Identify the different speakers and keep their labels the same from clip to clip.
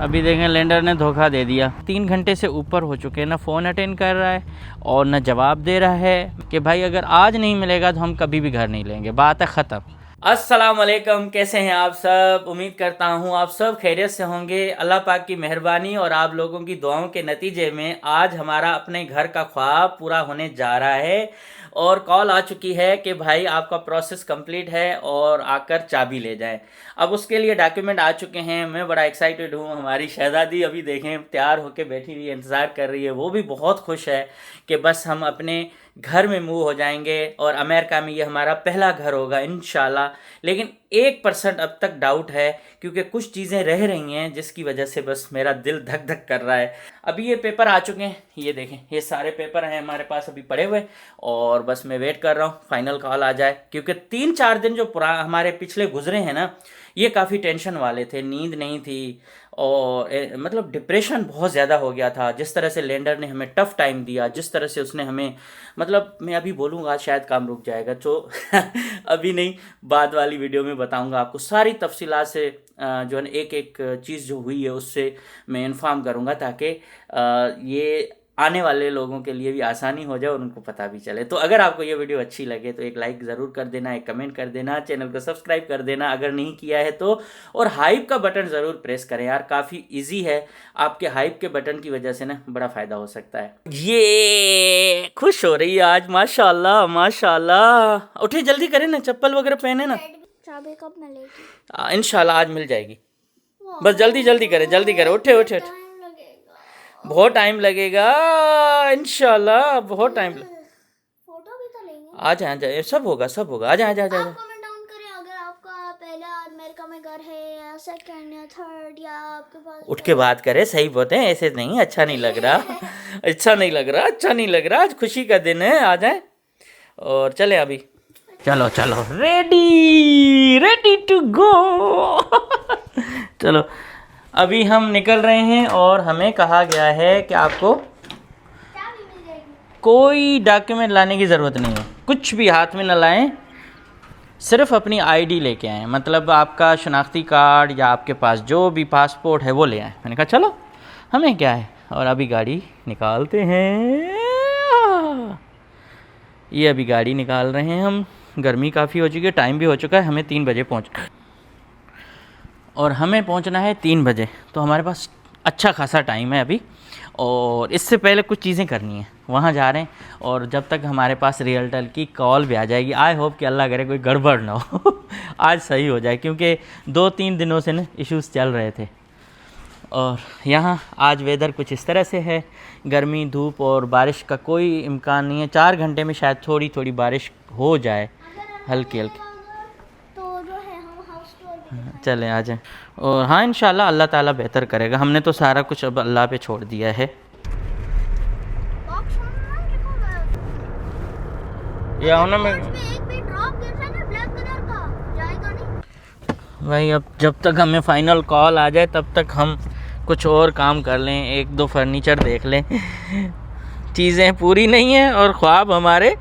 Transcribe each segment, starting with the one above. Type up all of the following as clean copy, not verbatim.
Speaker 1: अभी देखें लेंडर ने धोखा दे दिया। 3 घंटे से ऊपर हो चुके हैं, ना फ़ोन अटेंड कर रहा है और ना जवाब दे रहा है कि भाई अगर आज नहीं मिलेगा तो हम कभी भी घर नहीं लेंगे। बात है ख़त्म। अस्सलाम वालेकुम, कैसे हैं आप सब? उम्मीद करता हूँ आप सब खैरियत से होंगे। अल्लाह पाक की मेहरबानी और आप लोगों की दुआओं के नतीजे में आज हमारा अपने घर का ख्वाब पूरा होने जा रहा है और कॉल आ चुकी है कि भाई आपका प्रोसेस कंप्लीट है और आकर चाबी ले जाएं। अब उसके लिए डॉक्यूमेंट आ चुके हैं। मैं बड़ा एक्साइटेड हूँ। हमारी शहज़ादी अभी देखें तैयार होकर बैठी हुई इंतज़ार कर रही है। वो भी बहुत खुश है कि बस हम अपने घर में मूव हो जाएंगे और अमेरिका में ये हमारा पहला घर होगा इंशाल्लाह। लेकिन 1% अब तक डाउट है क्योंकि कुछ चीज़ें रह रही हैं जिसकी वजह से बस मेरा दिल धक धक कर रहा है। अभी ये पेपर आ चुके हैं, ये देखें, ये सारे पेपर हैं हमारे पास अभी पड़े हुए और बस मैं वेट कर रहा हूँ फाइनल कॉल आ जाए। क्योंकि 3-4 दिन जो हमारे पिछले गुजरे हैं ना, ये काफ़ी टेंशन वाले थे। नींद नहीं थी और मतलब डिप्रेशन बहुत ज़्यादा हो गया था। जिस तरह से लेंडर ने हमें टफ़ टाइम दिया, जिस तरह से उसने हमें, मतलब मैं अभी बोलूँगा शायद काम रुक जाएगा तो अभी नहीं, बाद वाली वीडियो में बताऊँगा आपको सारी तफसीलात से। जो है एक एक चीज़ जो हुई है उससे मैं इन्फॉर्म करूँगा ताकि ये आने वाले लोगों के लिए भी आसानी हो जाए और उनको पता भी चले। तो अगर आपको ये वीडियो अच्छी लगे तो एक लाइक ज़रूर कर देना, एक कमेंट कर देना, चैनल को सब्सक्राइब कर देना अगर नहीं किया है तो, और हाइप का बटन ज़रूर प्रेस करें यार, काफ़ी इजी है। आपके हाइप के बटन की वजह से ना बड़ा फ़ायदा हो सकता है। ये खुश हो रही है आज, माशाल्लाह माशाल्लाह। उठे जल्दी करें ना, चप्पल वगैरह पहने ना।
Speaker 2: चाबी कब मिलेगी?
Speaker 1: इंशाल्लाह आज मिल जाएगी। बस जल्दी जल्दी करें, जल्दी करें। उठे उठे, बहुत टाइम लगेगा इंशाल्लाह, बहुत टाइम
Speaker 2: फोटो भी तो लेंगे।
Speaker 1: आ जाए, सब होगा सब होगा। आ जाए
Speaker 2: कमेंट डाउन करें अगर आपका पहला अमेरिका में घर है या सेकंड या थर्ड, या आपके पास
Speaker 1: उठ के बात करें। सही बोलते हैं, ऐसे नहीं, अच्छा नहीं लग रहा अच्छा नहीं लग रहा, अच्छा नहीं लग रहा। आज खुशी का दिन है, आ जाए और चले अभी। चलो चलो, रेडी टू गो चलो अभी हम निकल रहे हैं और हमें कहा गया है कि आपको
Speaker 2: चाबी मिल जाएगी।
Speaker 1: कोई डॉक्यूमेंट लाने की ज़रूरत नहीं है, कुछ भी हाथ में न लाएं, सिर्फ अपनी आईडी लेके आएँ। मतलब आपका शनाख्ती कार्ड या आपके पास जो भी पासपोर्ट है वो ले आएँ। मैंने कहा चलो हमें क्या है, और अभी गाड़ी निकालते हैं। ये अभी गाड़ी निकाल रहे हैं हम। गर्मी काफ़ी हो चुकी है, टाइम भी हो चुका है, हमें 3 बजे और हमें पहुंचना है 3 बजे। तो हमारे पास अच्छा खासा टाइम है अभी, और इससे पहले कुछ चीज़ें करनी है। वहाँ जा रहे हैं और जब तक हमारे पास रियल्टर की कॉल भी आ जाएगी, आई होप कि अल्लाह करे कोई गड़बड़ ना हो आज सही हो जाए, क्योंकि 2-3 दिनों से ना इश्यूज़ चल रहे थे। और यहाँ आज वेदर कुछ इस तरह से है, गर्मी, धूप और बारिश का कोई इम्कान नहीं है। 4 घंटे में शायद थोड़ी थोड़ी बारिश हो जाए, हल्की हल्की।
Speaker 2: तो जो है हम हाउस टूर
Speaker 1: चलें आ जाएं। और हाँ, इंशाल्लाह अल्लाह ताला बेहतर करेगा। हमने तो सारा कुछ अब अल्लाह पे छोड़ दिया है। या होना में
Speaker 2: एक भी ड्रॉप गिर रहा है ब्लैक कलर का, जाएगा नहीं
Speaker 1: भाई। अब जब तक हमें फ़ाइनल कॉल आ जाए तब तक हम कुछ और काम कर लें, 1-2 फर्नीचर देख लें चीज़ें पूरी नहीं हैं और ख्वाब हमारे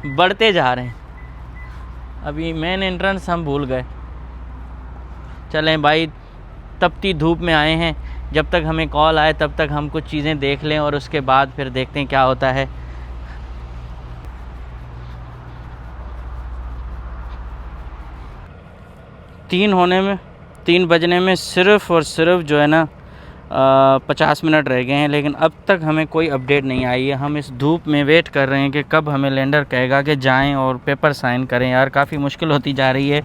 Speaker 1: बढ़ते जा रहे हैं। अभी मेन एंट्रेंस हम भूल गए। चलें भाई, तपती धूप में आए हैं, जब तक हमें कॉल आए तब तक हम कुछ चीज़ें देख लें और उसके बाद फिर देखते हैं क्या होता है। तीन बजने में सिर्फ़ और सिर्फ जो है ना 50 मिनट रह गए हैं, लेकिन अब तक हमें कोई अपडेट नहीं आई है। हम इस धूप में वेट कर रहे हैं कि कब हमें लेंडर कहेगा कि जाएं और पेपर साइन करें। यार काफ़ी मुश्किल होती जा रही है,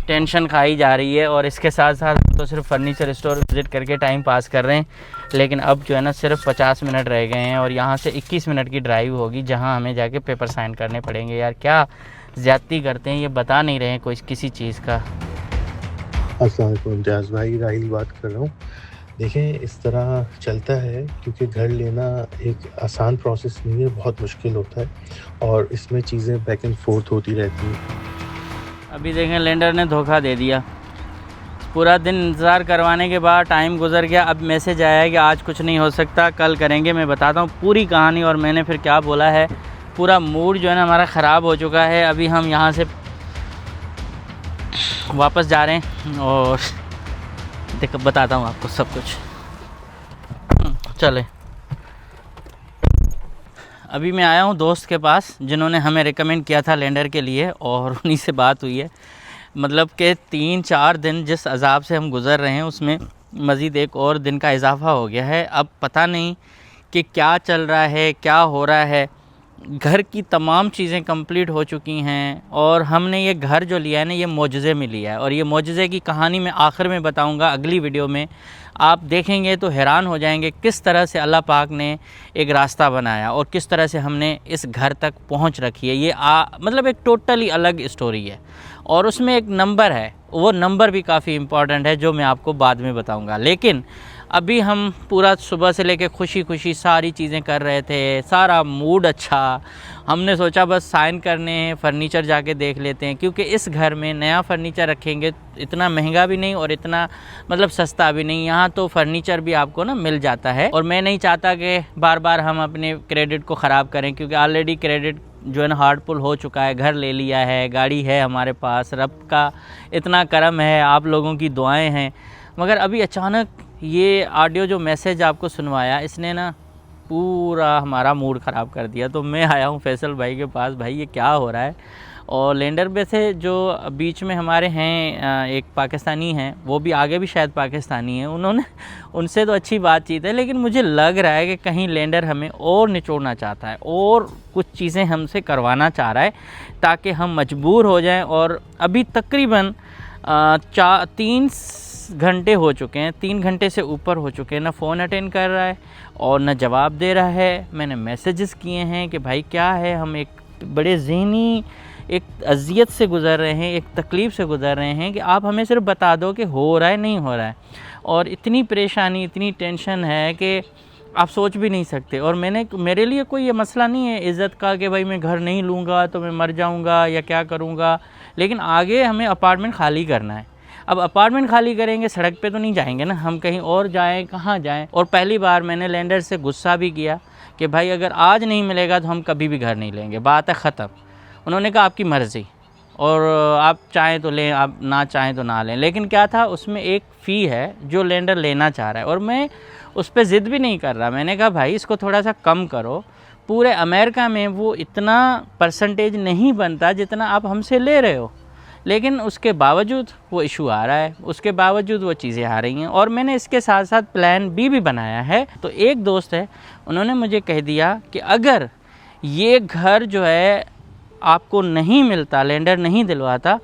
Speaker 1: टेंशन खाई जा रही है, और इसके साथ साथ तो सिर्फ फर्नीचर स्टोर विज़िट करके टाइम पास कर रहे हैं। लेकिन अब जो है ना सिर्फ 50 मिनट रह गए हैं और यहाँ से 21 मिनट की ड्राइव होगी जहाँ हमें जाके पेपर साइन करने पड़ेंगे। यार क्या ज़्यादती करते हैं, ये बता नहीं रहे हैं कोई किसी चीज़ का।
Speaker 3: अस्सलाम वालेकुम इम्तियाज़ भाई, राहिल बात कर रहा हूँ। देखें, इस तरह चलता है क्योंकि घर लेना एक आसान प्रोसेस नहीं है, बहुत मुश्किल होता है और इसमें चीज़ें बैक एंड फोर्थ होती रहती हैं।
Speaker 1: अभी देखें लेंडर ने धोखा दे दिया। पूरा दिन इंतज़ार करवाने के बाद टाइम गुजर गया। अब मैसेज आया है कि आज कुछ नहीं हो सकता, कल करेंगे। मैं बताता हूँ पूरी कहानी और मैंने फिर क्या बोला है। पूरा मूड जो है ना हमारा ख़राब हो चुका है। अभी हम यहाँ से वापस जा रहे हैं और देखो बताता हूँ आपको सब कुछ। चले, अभी मैं आया हूँ दोस्त के पास जिन्होंने हमें रिकमेंड किया था लैंडर के लिए, और उन्हीं से बात हुई है। मतलब कि 3-4 दिन जिस अजाब से हम गुज़र रहे हैं उसमें मज़ीद एक और दिन का इजाफ़ा हो गया है। अब पता नहीं कि क्या चल रहा है, क्या हो रहा है। घर की तमाम चीज़ें कंप्लीट हो चुकी हैं और हमने ये घर जो लिया है ना, ये मोजज़े में लिया है। और ये मोजज़े की कहानी मैं आखिर में बताऊंगा अगली वीडियो में। आप देखेंगे तो हैरान हो जाएंगे किस तरह से अल्लाह पाक ने एक रास्ता बनाया और किस तरह से हमने इस घर तक पहुंच रखी है। ये मतलब एक टोटली अलग स्टोरी है और उसमें एक नंबर है, वो नंबर भी काफ़ी इम्पॉर्टेंट है जो मैं आपको बाद में बताऊंगा। लेकिन अभी हम पूरा सुबह से लेके खुशी खुशी सारी चीज़ें कर रहे थे, सारा मूड अच्छा। हमने सोचा बस साइन करने हैं, फ़र्नीचर जाके देख लेते हैं, क्योंकि इस घर में नया फ़र्नीचर रखेंगे इतना महंगा भी नहीं और इतना मतलब सस्ता भी नहीं। यहाँ तो फ़र्नीचर भी आपको ना मिल जाता है और मैं नहीं चाहता कि बार बार हम अपने क्रेडिट को ख़राब करें, क्योंकि ऑलरेडी क्रेडिट जो है ना हार्ड पुल हो चुका है। घर ले लिया है, गाड़ी है हमारे पास, रब का इतना करम है, आप लोगों की दुआएं हैं। मगर अभी अचानक ये ऑडियो जो मैसेज आपको सुनवाया, इसने ना पूरा हमारा मूड ख़राब कर दिया। तो मैं आया हूँ फैसल भाई के पास, भाई ये क्या हो रहा है। और लैंडर पे से जो बीच में हमारे हैं एक पाकिस्तानी हैं, वो भी आगे भी शायद पाकिस्तानी हैं, उन्होंने उनसे तो अच्छी बातचीत है, लेकिन मुझे लग रहा है कि कहीं लैंडर हमें और निचोड़ना चाहता है और कुछ चीज़ें हमसे करवाना चाह रहा है ताकि हम मजबूर हो जाएं। और अभी तकरीबन 3 घंटे हो चुके हैं, 3 घंटे से ऊपर हो चुके हैं। ना फ़ोन अटेंड कर रहा है और न जवाब दे रहा है। मैंने मैसेजेस किए हैं कि भाई क्या है, हम एक बड़े ज़हनी एक अज़ियत से गुज़र रहे हैं, एक तकलीफ़ से गुज़र रहे हैं कि आप हमें सिर्फ बता दो कि हो रहा है नहीं हो रहा है। और इतनी परेशानी, इतनी टेंशन है कि आप सोच भी नहीं सकते। और मेरे लिए कोई ये मसला नहीं है इज़्ज़त का कि भाई मैं घर नहीं लूँगा तो मैं मर जाऊँगा या क्या करूँगा, लेकिन आगे हमें अपार्टमेंट खाली करना है। अब अपार्टमेंट खाली करेंगे, सड़क पे तो नहीं जाएंगे ना, हम कहीं और जाएं, कहाँ जाएं। और पहली बार मैंने लैंडर से गुस्सा भी किया कि भाई अगर आज नहीं मिलेगा तो हम कभी भी घर नहीं लेंगे, बात है ख़त्म। उन्होंने कहा आपकी मर्ज़ी, और आप चाहें तो लें, आप ना चाहें तो ना लें। लेकिन क्या था, उसमें एक फ़ी है जो लैंडर लेना चाह रहा है और मैं उस पर ज़िद भी नहीं कर रहा। मैंने कहा भाई इसको थोड़ा सा कम करो, पूरे अमेरिका में वो इतना परसेंटेज नहीं बनता जितना आप हमसे ले रहे हो। लेकिन उसके बावजूद वो इशू आ रहा है, उसके बावजूद वो चीज़ें आ रही हैं। और मैंने इसके साथ साथ प्लान बी भी बनाया है। तो एक दोस्त है, उन्होंने मुझे कह दिया कि अगर ये घर जो है आपको नहीं मिलता, लैंडर नहीं दिलवाता,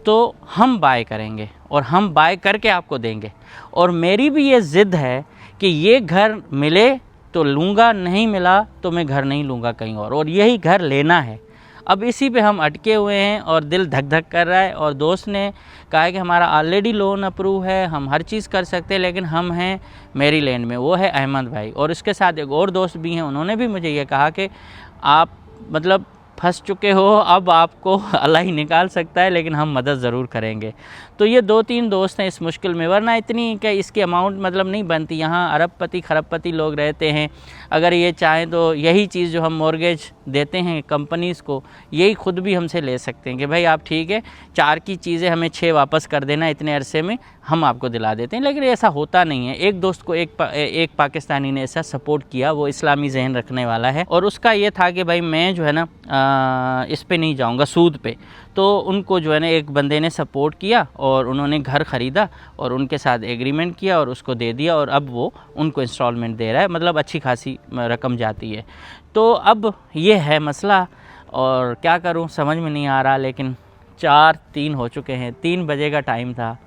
Speaker 1: तो हम बाय करेंगे और हम बाय करके आपको देंगे। और मेरी भी ये ज़िद है कि ये घर मिले तो लूँगा, नहीं मिला तो मैं घर नहीं लूँगा कहीं और यही घर लेना है। अब इसी पे हम अटके हुए हैं और दिल धक धक कर रहा है। और दोस्त ने कहा है कि हमारा ऑलरेडी लोन अप्रूव है, हम हर चीज़ कर सकते हैं, लेकिन हम हैं मैरीलैंड में, वो है अहमद भाई। और इसके साथ एक और दोस्त भी हैं, उन्होंने भी मुझे ये कहा कि आप मतलब फंस चुके हो, अब आपको अल्लाह ही निकाल सकता है, लेकिन हम मदद ज़रूर करेंगे। तो ये 2-3 दोस्त हैं इस मुश्किल में, वरना इतनी कि इसकी अमाउंट मतलब नहीं बनती। यहाँ अरबपति खरबपति लोग रहते हैं, अगर ये चाहें तो यही चीज़ जो हम मॉर्गेज देते हैं कंपनीज़ को, यही ख़ुद भी हमसे ले सकते हैं कि भाई आप ठीक है 4 की चीज़ें हमें 6 वापस कर देना, इतने अरसे में हम आपको दिला देते हैं। लेकिन ऐसा होता नहीं है। एक दोस्त को एक पाकिस्तानी ने ऐसा सपोर्ट किया, वो इस्लामी जहन रखने वाला है, और उसका ये था कि भाई मैं जो है ना इस पे नहीं जाऊंगा, सूद पे। तो उनको जो है ना एक बंदे ने सपोर्ट किया और उन्होंने घर ख़रीदा और उनके साथ एग्रीमेंट किया और उसको दे दिया, और अब वो उनको इंस्टॉलमेंट दे रहा है, मतलब अच्छी खासी रकम जाती है। तो अब ये है मसला और क्या करूं समझ में नहीं आ रहा। लेकिन 4:03 हो चुके हैं, 3 बजे का टाइम था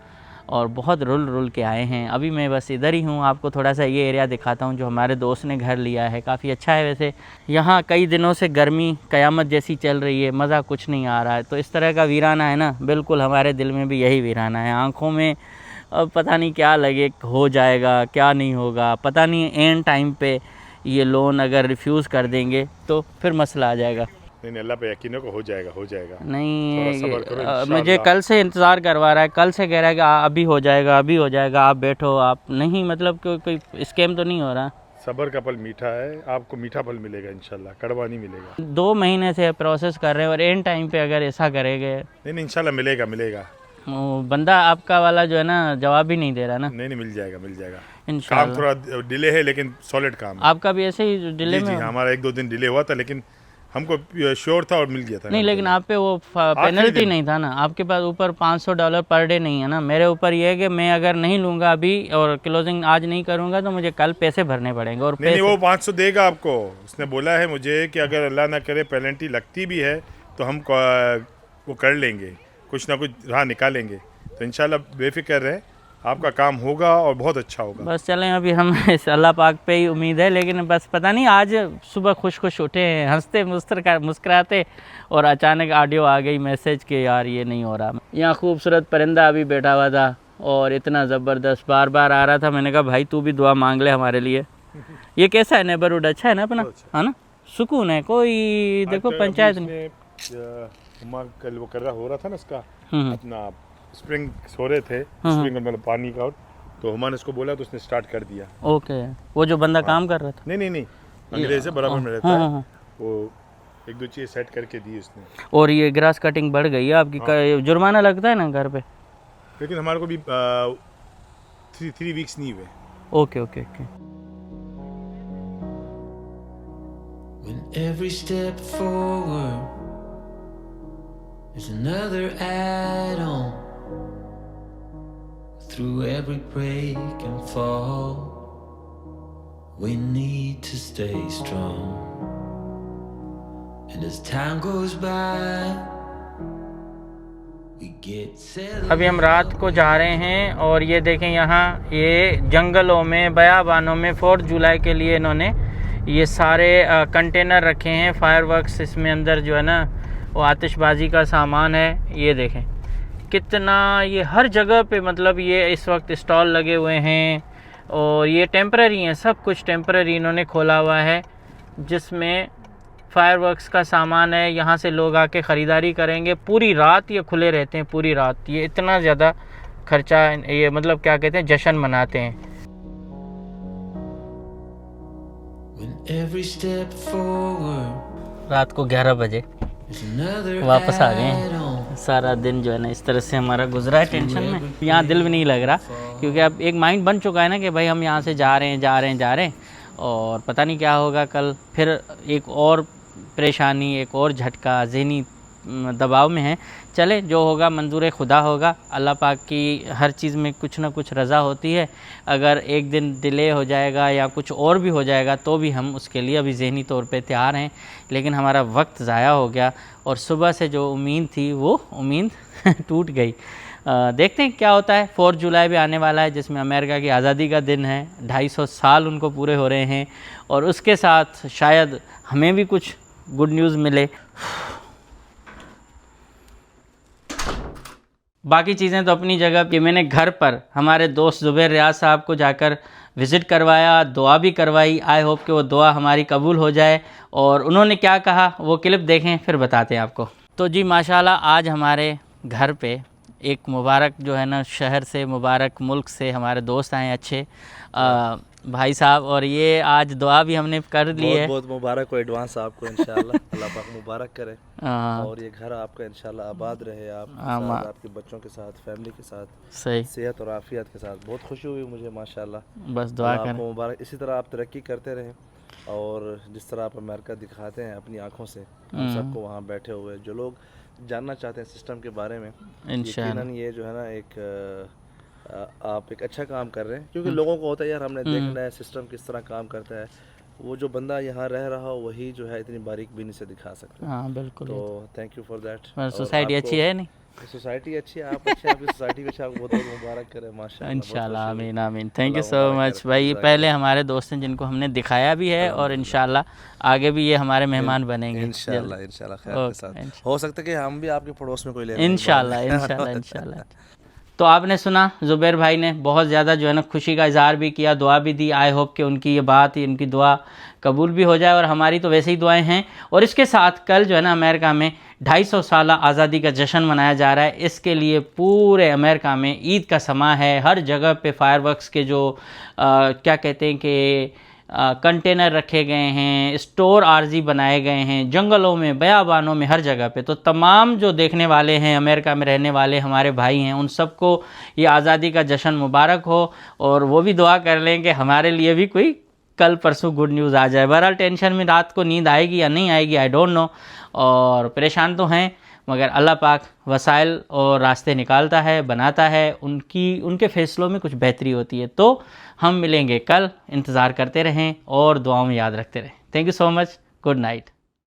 Speaker 1: और बहुत रुल के आए हैं। अभी मैं बस इधर ही हूँ, आपको थोड़ा सा ये एरिया दिखाता हूँ जो हमारे दोस्त ने घर लिया है। काफ़ी अच्छा है वैसे। यहाँ कई दिनों से गर्मी क़यामत जैसी चल रही है, मज़ा कुछ नहीं आ रहा है। तो इस तरह का वीराना है ना, बिल्कुल हमारे दिल में भी यही वीराना है। आँखों में अब पता नहीं क्या लगे, हो जाएगा क्या नहीं होगा पता नहीं। एंड टाइम पे ये लोन अगर रिफ्यूज़ कर देंगे तो फिर मसला आ जाएगा।
Speaker 4: नहीं, अल्लाह पे यकीन है कि हो जाएगा।
Speaker 1: नहीं, मुझे कल से इंतज़ार करवा रहा है, कल से कह रहा है कि अभी हो जाएगा, आप बैठो, आप नहीं, मतलब कोई स्कैम तो नहीं हो रहा।
Speaker 4: सब्र का फल मीठा है, आपको मीठा फल मिलेगा इंशाल्लाह, कड़वा नहीं मिलेगा।
Speaker 1: 2 महीने से प्रोसेस कर रहे हैं और एंड टाइम पे अगर ऐसा करेंगे।
Speaker 4: नहीं इंशाल्लाह मिलेगा।
Speaker 1: वो बंदा आपका वाला जो है ना जवाब ही नहीं दे रहा ना।
Speaker 4: नहीं मिल जाएगा काम
Speaker 1: इंशाल्लाह।
Speaker 4: थोड़ा डिले है लेकिन सॉलिड काम है।
Speaker 1: आपका भी ऐसे ही डिले
Speaker 4: जी
Speaker 1: में?
Speaker 4: हमारा 1-2 दिन डिले हुआ था लेकिन हमको श्योर था और मिल गया था।
Speaker 1: नहीं, लेकिन आप पे वो पेनल्टी
Speaker 4: दिन।
Speaker 1: नहीं था ना, आपके पास ऊपर $500 पर डे नहीं है ना। मेरे ऊपर ये है कि मैं अगर नहीं लूँगा अभी और क्लोजिंग आज नहीं करूँगा तो मुझे कल पैसे भरने पड़ेंगे। और
Speaker 4: नहीं
Speaker 1: पैसे
Speaker 4: वो 500 देगा आपको। उसने बोला है मुझे कि अगर अल्लाह ना करे पेनल्टी लगती भी है तो हम वो कर लेंगे, कुछ ना कुछ राह निकालेंगे। तो इंशाल्लाह बेफिक्र रहे, आपका काम होगा और बहुत अच्छा होगा।
Speaker 1: बस चलें, अभी हम इस अल्लाह पाक पे ही उम्मीद है। लेकिन बस पता नहीं आज सुबह खुश उठे हैं, हंसते मुस्कुराते, और अचानक ऑडियो आ गई मैसेज के यार ये नहीं हो रहा। यहाँ खूबसूरत परिंदा अभी बैठा हुआ था और इतना ज़बरदस्त बार बार आ रहा था। मैंने कहा भाई तू भी दुआ मांग ले हमारे लिए। ये कैसा है नेबरहुड? अच्छा है ना अपना, है ना, सुकून है कोई। देखो पंचायत नहीं
Speaker 4: कल वो कर रहा हो रहा था ना उसका अपना स्प्रिंग हो रहे थे, स्प्रिंग मतलब पानी का, तो हुमा ने उसको बोला तो उसने स्टार्ट कर दिया।
Speaker 1: ओके, वो जो बंदा काम कर रहा था?
Speaker 4: नहीं अंग्रेज से बराबर में रहता है, वो 1-2 चीज़ सेट करके दी उसने।
Speaker 1: और ये ग्रास कटिंग बढ़ गई है आपकी, जुर्माना लगता है ना घर पे?
Speaker 4: लेकिन हमारे को भी 3 वीक्स नहीं हुए।
Speaker 1: Okay.
Speaker 5: When every step forward is another add-on, through every break and fall, we need to stay strong. And as time goes by, we get settled.
Speaker 1: अभी हम रात को जा रहे हैं और ये देखें यहाँ ये जंगलों में, बयाबानों में 4 जुलाई के लिए इन्होंने ये सारे कंटेनर रखे हैं फायरवर्क्स। इसमें अंदर जो है ना वो आतिशबाजी का सामान है। ये देखें कितना, ये हर जगह पे मतलब ये इस वक्त स्टॉल लगे हुए हैं और ये टेम्पररी हैं, सब कुछ टेम्पररी इन्होंने खोला हुआ है जिसमें फायरवर्क्स का सामान है। यहाँ से लोग आके ख़रीदारी करेंगे। पूरी रात ये खुले रहते हैं, पूरी रात। ये इतना ज़्यादा खर्चा, ये मतलब क्या कहते हैं, जश्न मनाते हैं।
Speaker 5: When every step forward
Speaker 1: रात को 11 बजे
Speaker 5: is another
Speaker 1: वापस आ गए हैं।
Speaker 5: add-on.
Speaker 1: सारा दिन जो है ना इस तरह से हमारा गुजरा है टेंशन में। यहाँ दिल भी नहीं लग रहा क्योंकि अब एक माइंड बन चुका है ना कि भाई हम यहाँ से जा रहे हैं और पता नहीं क्या होगा कल। फिर एक और परेशानी, एक और झटका, ज़हनी दबाव में है। चले जो होगा मंजूर खुदा होगा। अल्लाह पाक की हर चीज़ में कुछ ना कुछ रज़ा होती है। अगर एक दिन डिले हो जाएगा या कुछ और भी हो जाएगा तो भी हम उसके लिए अभी ज़हनी तौर पे तैयार हैं। लेकिन हमारा वक्त ज़ाया हो गया और सुबह से जो उम्मीद थी वो उम्मीद टूट गई। देखते हैं क्या होता है। 4 जुलाई भी आने वाला है जिसमें अमेरिका की आज़ादी का दिन है। 250 साल उनको पूरे हो रहे हैं और उसके साथ शायद हमें भी कुछ गुड न्यूज़ मिले। बाकी चीज़ें तो अपनी जगह कि मैंने घर पर हमारे दोस्त ज़ुबैर रियाज साहब को जाकर विज़िट करवाया, दुआ भी करवाई। आई होप कि वो दुआ हमारी कबूल हो जाए। और उन्होंने क्या कहा वो क्लिप देखें फिर बताते हैं आपको। तो जी माशाल्लाह आज हमारे घर पे एक मुबारक जो है ना शहर से, मुबारक मुल्क से हमारे दोस्त आए अच्छे भाई साहब। और ये आज दुआ भी हमने कर ली है।
Speaker 6: बहुत मुबारक हो एडवांस आपको इंशाल्लाह। अल्लाह पाक मुबारक करे और ये घर आपका इंशाल्लाह आबाद रहे, आपके बच्चों के साथ, फैमिली के साथ,
Speaker 1: सही
Speaker 6: सेहत और आफियत के साथ। बहुत खुशी हुई मुझे माशाल्लाह।
Speaker 1: बस दुआ करें
Speaker 6: आपको मुबारक। इसी तरह आप तरक्की करते रहें और जिस तरह आप अमेरिका दिखाते हैं अपनी आँखों से हम सबको वहाँ बैठे हुए जो लोग जानना चाहते हैं सिस्टम के बारे में, यकीनन ये जो है ना एक आप एक अच्छा काम कर रहे हैं। क्योंकि लोगों को होता है यार हमने देखना है सिस्टम किस तरह काम करता है। वो जो बंदा यहाँ रह रहा हो वही जो है इतनी बारीक बीनी से दिखा सकता है।
Speaker 1: हाँ बिल्कुल।
Speaker 6: तो thank you for that.
Speaker 1: Society अच्छी है नहीं?
Speaker 6: सोसाइटी अच्छी है, आप अच्छे हैं, आपकी सोसाइटी भी अच्छा, बहुत बहुत मुबारक करे माशाल्लाह।
Speaker 1: इंशाल्लाह आमीन आमीन। थैंक यू सो मच भाई। ये पहले हमारे दोस्त हैं जिनको हमने दिखाया भी है और इंशाल्लाह आगे भी ये हमारे मेहमान बनेंगे
Speaker 6: इंशाल्लाह खैर के साथ। हो सकता है कि हम भी आपके पड़ोस में कोई ले
Speaker 1: इंशाल्लाह। तो आपने सुना ज़ुबैर भाई ने बहुत ज़्यादा जो है ना खुशी का इज़हार भी किया, दुआ भी दी। आई होप कि उनकी ये बात, उनकी दुआ कबूल भी हो जाए और हमारी तो वैसे ही दुआएं हैं। और इसके साथ कल जो है ना अमेरिका में 250 साल आज़ादी का जश्न मनाया जा रहा है। इसके लिए पूरे अमेरिका में ईद का समा है। हर जगह पे फायरवर्क्स के जो क्या कहते हैं कि कंटेनर रखे गए हैं, स्टोर आरजी बनाए गए हैं, जंगलों में, बयाबानों में, हर जगह पे। तो तमाम जो देखने वाले हैं, अमेरिका में रहने वाले हमारे भाई हैं, उन सबको ये आज़ादी का जश्न मुबारक हो, और वो भी दुआ कर लें कि हमारे लिए भी कोई कल परसों गुड न्यूज़ आ जाए। बहरहाल टेंशन में रात को नींद आएगी या नहीं आएगी, आई डोंट नो, और परेशान तो हैं, मगर अल्लाह पाक वसाइल और रास्ते निकालता है, बनाता है, उनके फ़ैसलों में कुछ बेहतरी होती है। तो हम मिलेंगे कल, इंतज़ार करते रहें और दुआओं में याद रखते रहें। Thank you so much, good night.